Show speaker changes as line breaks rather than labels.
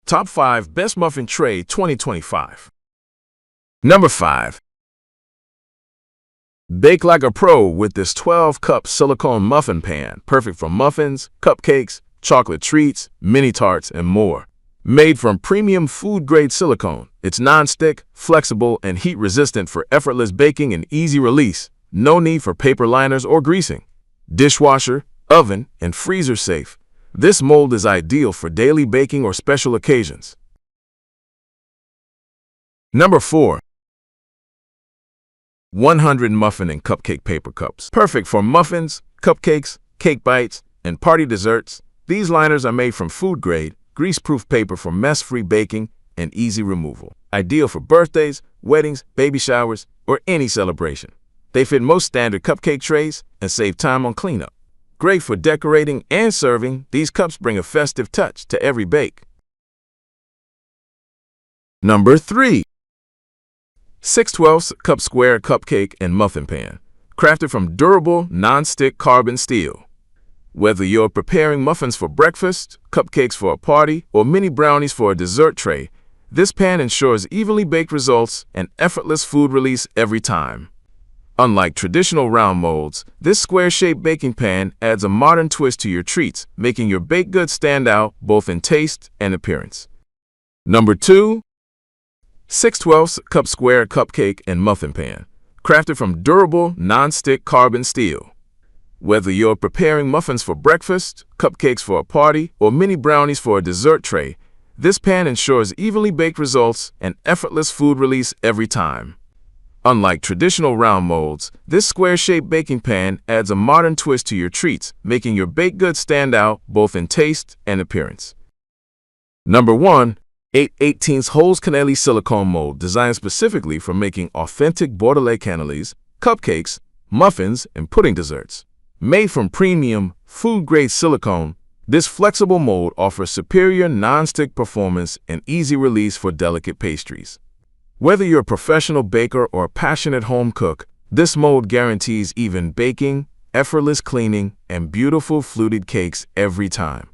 Top 5 Best Muffin Tray 2025. Number 5. Bake like a pro with this 12-cup silicone muffin pan, perfect for muffins, cupcakes, chocolate treats, mini tarts, and more. Made from premium food-grade silicone, it's non-stick, flexible, and heat-resistant for effortless baking and easy release. No need for paper liners or greasing. Dishwasher, oven, and freezer safe. This mold is ideal for daily baking or special occasions. Number 4. 100 Muffin and Cupcake Paper Cups. Perfect for muffins, cupcakes, cake bites, and party desserts. These liners are made from food-grade, grease-proof paper for mess-free baking and easy removal. Ideal for birthdays, weddings, baby showers, or any celebration. They fit most standard cupcake trays and save time on cleanup. Great for decorating and serving, these cups bring a festive touch to every bake. Number 3. 6/12 Cup Square Cupcake and Muffin Pan. Crafted from durable, non-stick carbon steel. Whether you're preparing muffins for breakfast, cupcakes for a party, or mini brownies for a dessert tray, this pan ensures evenly baked results and effortless food release every time. Unlike traditional round molds, this square-shaped baking pan adds a modern twist to your treats, making your baked goods stand out both in taste and appearance. Number 2. 6/12 Cup Square Cupcake and Muffin Pan. Crafted from durable, non-stick carbon steel. Whether you're preparing muffins for breakfast, cupcakes for a party, or mini brownies for a dessert tray, this pan ensures evenly baked results and effortless food release every time. Unlike traditional round molds, this square-shaped baking pan adds a modern twist to your treats, making your baked goods stand out both in taste and appearance. Number 1. 8/18 Holes Canelli Silicone Mold, designed specifically for making authentic Bordelais cannelis, cupcakes, muffins, and pudding desserts. Made from premium, food-grade silicone, this flexible mold offers superior non-stick performance and easy release for delicate pastries. Whether you're a professional baker or a passionate home cook, this mold guarantees even baking, effortless cleaning, and beautiful fluted cakes every time.